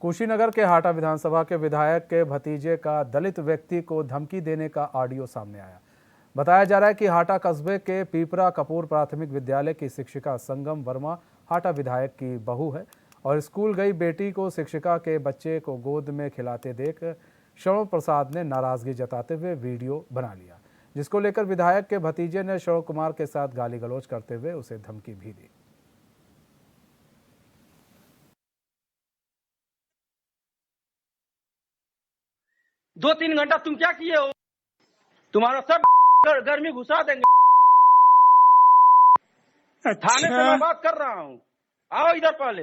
कुशीनगर के हाटा विधानसभा के विधायक के भतीजे का दलित व्यक्ति को धमकी देने का ऑडियो सामने आया। बताया जा रहा है कि हाटा कस्बे के पीपरा कपूर प्राथमिक विद्यालय की शिक्षिका संगम वर्मा हाटा विधायक की बहू है और स्कूल गई बेटी को शिक्षिका के बच्चे को गोद में खिलाते देख श्रवण प्रसाद ने नाराजगी जताते हुए वीडियो बना लिया, जिसको लेकर विधायक के भतीजे ने श्रवण कुमार के साथ गाली गलौज करते हुए उसे धमकी भी दी। दो तीन घंटा तुम क्या किए हो? तुम्हारा सब घर में घुसा देंगे। थाने से मैं बात कर रहा हूँ, आओ इधर पहले।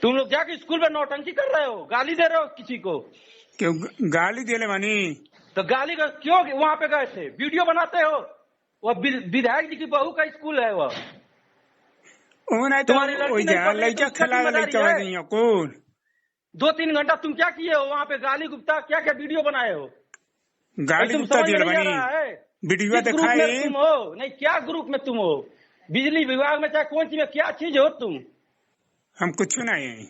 तुम लोग जाके स्कूल में नौटंकी कर रहे हो, गाली दे रहे हो किसी को। क्यों गाली दे ले मानी? तो गाली का क्यों वहाँ पे गए थे? वीडियो बनाते हो? वो विधायक जी की बहू का स्कूल है वो। तुम्हारी लड़की कौन? दो तीन घंटा तुम क्या किए हो वहाँ पे? गाली गुप्ता क्या क्या वीडियो बनाए हो? गाली गुप्ता दिया बनी वीडियो दिखाए। तुम हो नहीं, क्या ग्रुप में तुम हो? बिजली विभाग में चाहे कौन सी में क्या चीज हो तुम? हम कुछ नहीं।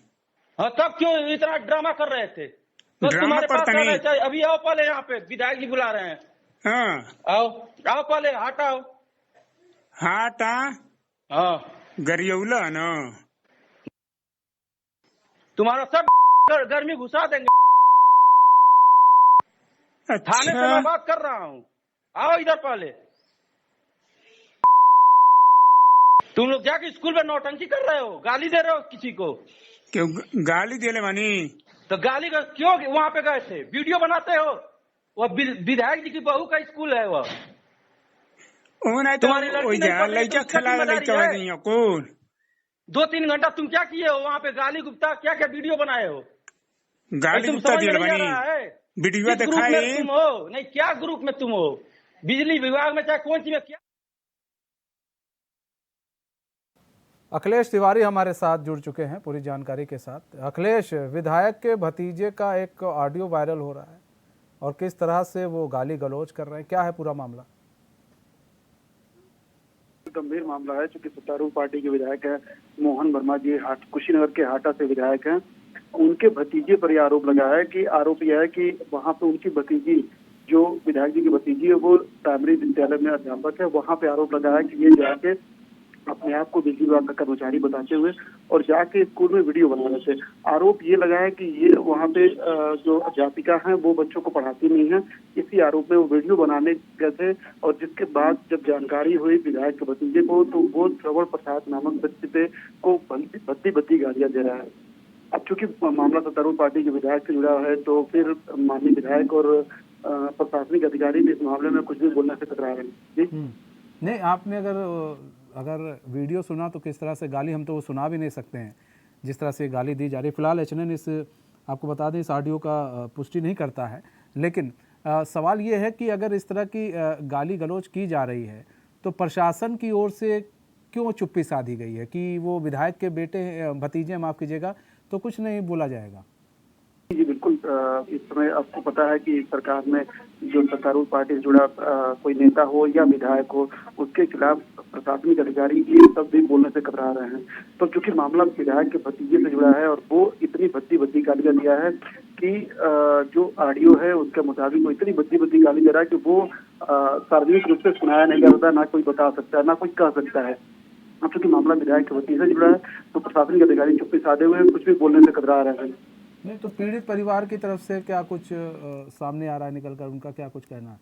हाँ, तब क्यों इतना ड्रामा कर रहे थे? तो तुम्हारे पास आना चाहिए। अभी आओ पहले, यहाँ पे विधायक जी बुला रहे हैं। हाँ आओ आओ पहले, हटाओ। हाटा हाँ, गरियौला न तुम्हारा सब घर में घुसा देंगे। थाने से मैं बात कर रहा हूँ, आओ इधर पहले। तुम लोग जाके स्कूल में नौटंकी कर रहे हो, गाली दे रहे हो किसी को। क्यों गाली दे ले मानी? तो गाली का क्यों वहाँ पे गए थे? वीडियो बनाते हो? वो विधायक जी की बहू का स्कूल है वो। तुम्हारी लड़की कौन? दो तीन घंटा तुम क्या किए हो वहाँ पे? गाली गुप्ता क्या क्या वीडियो बनाए हो? गाली गुप्ता दिया बनी वीडियो दिखाए। तुम हो नहीं, क्या ग्रुप में तुम हो? बिजली विभाग में चाहे कौन सी में क्या? अखिलेश तिवारी हमारे साथ जुड़ चुके हैं पूरी जानकारी के साथ। अखिलेश, विधायक के भतीजे का एक ऑडियो वायरल हो रहा है और किस तरह से वो गाली गलौज कर रहे हैं, क्या है पूरा मामला? गंभीर मामला है, चूंकि सत्तारूढ़ पार्टी के विधायक है मोहन वर्मा जी कुशीनगर के हाटा से विधायक हैं। उनके भतीजे पर यह आरोप लगा है कि वहां पे उनकी भतीजी, जो विधायक जी की भतीजी है, वो प्राइमरी विद्यालय में अध्यापक है। वहां पे आरोप लगा है कि ये जाके अपने आप को बिजली विभाग का कर्मचारी बताते हुए और जाके स्कूल में वीडियो बना रहे थे। आरोप ये लगा है कि ये वहाँ पे जो अध्यापिका हैं वो बच्चों को पढ़ाती नहीं है। इसी आरोप में वो वीडियो बनाने गए थे और जिसके बाद जब जानकारी हुई विधायक के भतीजे को, तो वो श्रवण प्रसाद नामक व्यक्ति को भद्दी गालियां दे रहा है। अब चूंकि मामला सत्तारूढ़ पार्टी के विधायक से जुड़ा है, तो फिर माननीय विधायक और प्रशासनिक अधिकारी भी इस मामले में कुछ भी बोलने से कतरा रहे हैं। नहीं, आपने अगर वीडियो सुना तो किस तरह से गाली, हम तो वो सुना भी नहीं सकते हैं जिस तरह से गाली दी जा रही है। फिलहाल एचएनएन इस आपको बता दें इस ऑडियो का पुष्टि नहीं करता है, लेकिन सवाल ये है कि अगर इस तरह की गाली गलौज की जा रही है तो प्रशासन की ओर से क्यों चुप्पी साधी गई है कि वो विधायक के बेटे भतीजे, माफ़ कीजिएगा, तो कुछ नहीं बोला जाएगा? जी बिल्कुल। इस समय आपको पता है कि सरकार में जो सत्तारूढ़ पार्टी से जुड़ा कोई नेता हो या विधायक हो, उसके खिलाफ प्रशासनिक अधिकारी ये सब भी बोलने से कतरा रहे हैं। तो चूंकि मामला विधायक के भतीजे से जुड़ा है और वो इतनी भद्दी गालियां दिया है कि जो ऑडियो है उसके मुताबिक वो इतनी भद्दी गाली दे रहा है कि वो सार्वजनिक रूप से सुनाया नहीं जा सकता, ना कोई बता सकता है, ना कोई कह सकता है। अब चूंकि मामला विधायक के भतीजे से जुड़ा है तो प्रशासनिक अधिकारी चुप्पी साधे हुए कुछ भी बोलने से कतरा रहे हैं। नहीं, तो पीड़ित परिवार की तरफ से क्या कुछ सामने आ रहा है निकल कर, उनका क्या कुछ कहना है?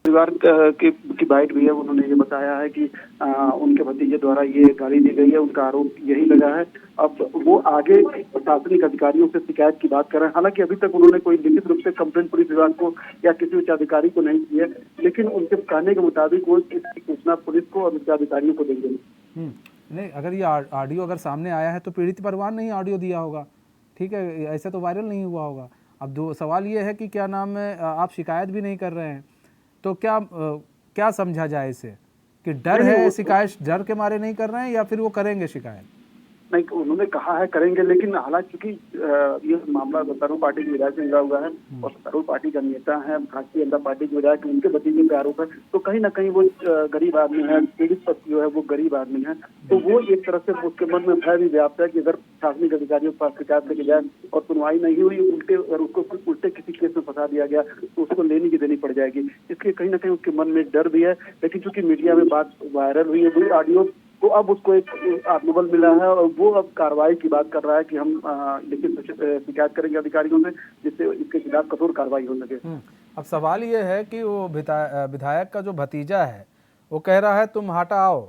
परिवार की बाइट भी है, उन्होंने ये बताया है कि उनके भतीजे द्वारा ये गाली दी गई है, उनका आरोप यही लगा है। अब वो आगे प्रशासनिक अधिकारियों से शिकायत की बात कर रहे हैं। हालांकि अभी तक उन्होंने कोई लिखित रूप से कंप्लेंट पुलिस विभाग को या किसी उच्च अधिकारी को नहीं की है, लेकिन उनके कहने के मुताबिक वो इसकी सूचना पुलिस को और उच्च अधिकारियों को देंगे। नहीं, अगर ये ऑडियो अगर सामने आया है तो पीड़ित परिवार ने ही ऑडियो दिया होगा, ठीक है, ऐसा तो वायरल नहीं हुआ होगा। अब दो सवाल ये है कि क्या नाम है, आप शिकायत भी नहीं कर रहे हैं, तो क्या समझा जाए इसे कि डर है, शिकायत डर के मारे नहीं कर रहे हैं या फिर वो करेंगे शिकायत? नहीं, उन्होंने कहा है करेंगे, लेकिन हालांकि क्योंकि ये मामला सत्तारूढ़ पार्टी के विधायक से जुड़ा हुआ है और सत्तारूढ़ पार्टी का नेता है, भारतीय जनता पार्टी के विधायक, उनके भतीजे पे आरोप है, तो कहीं ना कहीं वो गरीब आदमी है, पीड़ित पक्ष जो है वो गरीब आदमी है, तो वो एक तरह से उसके मन में भय भी व्याप्त है कि अगर प्रशासनिक अधिकारियों के पास शिकायत लेके जाए और सुनवाई नहीं हुई, उल्टे अगर उसको उल्टे किसी केस में फंसा दिया गया तो उसको लेनी की देनी पड़ जाएगी, इसलिए कहीं ना कहीं उसके मन में डर भी है। लेकिन चूंकि मीडिया में बात वायरल हुई है, वो ऑडियो, तो अब उसको एक आत्मबल मिला है और वो अब कार्रवाई की बात कर रहा है कि हम लिखित शिकायत करेंगे अधिकारियों से, जिससे इसके खिलाफ कठोर कार्रवाई हो सके। अब सवाल ये है कि वो विधायक का जो भतीजा है वो कह रहा है तुम हाटा आओ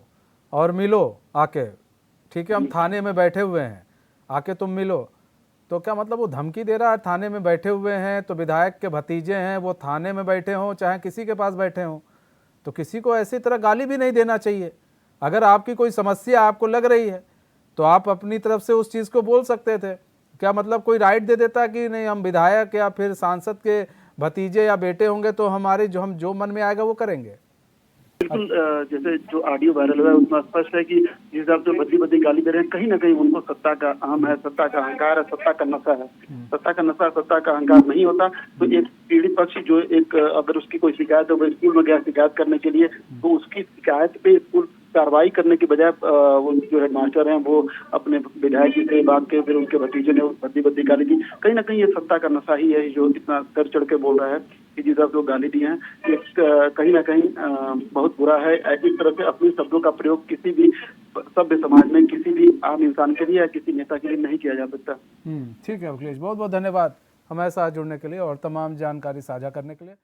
और मिलो आके, ठीक है हम थाने में बैठे हुए हैं, आके तुम मिलो, तो क्या मतलब वो धमकी दे रहा है? थाने में बैठे हुए हैं तो विधायक के भतीजे हैं, वो थाने में बैठे हों चाहे किसी के पास बैठे हों, तो किसी को ऐसी तरह गाली भी नहीं देना चाहिए। अगर आपकी कोई समस्या आपको लग रही है तो आप अपनी तरफ से उस चीज़ को बोल सकते थे। क्या मतलब कोई राइट दे देता कि नहीं हम विधायक या फिर सांसद के भतीजे या बेटे होंगे तो हमारे हम जो मन में आएगा वो करेंगे? बिल्कुल, जैसे जो ऑडियो वायरल हुआ है उसमें स्पष्ट है कि जिस हिसाब से बदली बदली गाली दे रहे हैं, कहीं ना कहीं उनको सत्ता का अहम है, सत्ता का अहंकार है, सत्ता का नशा है। सत्ता का नशा, सत्ता का अहंकार नहीं होता तो एक पीड़ित पक्ष जो एक अगर उसकी कोई शिकायत है, वो स्कूल में गया शिकायत करने के लिए, तो उसकी शिकायत पे स्कूल कार्रवाई करने के बजाय वो जो हेडमास्टर हैं वो अपने विधायक जी से बात के फिर उनके भतीजे ने बदली बदली गाली दी। कहीं ना कहीं ये सत्ता का नशा ही है जो इतना सर चढ़ के बोल रहा है कि जिस तरह से वो गाली दी है, कहीं ना कहीं बहुत बुरा है। इस तरह से अपने शब्दों का प्रयोग किसी भी सभ्य समाज में किसी भी आम इंसान के लिए या किसी नेता के लिए नहीं किया जा सकता। ठीक है अखिलेश, बहुत बहुत धन्यवाद हमारे साथ जुड़ने के लिए और तमाम जानकारी साझा करने के लिए।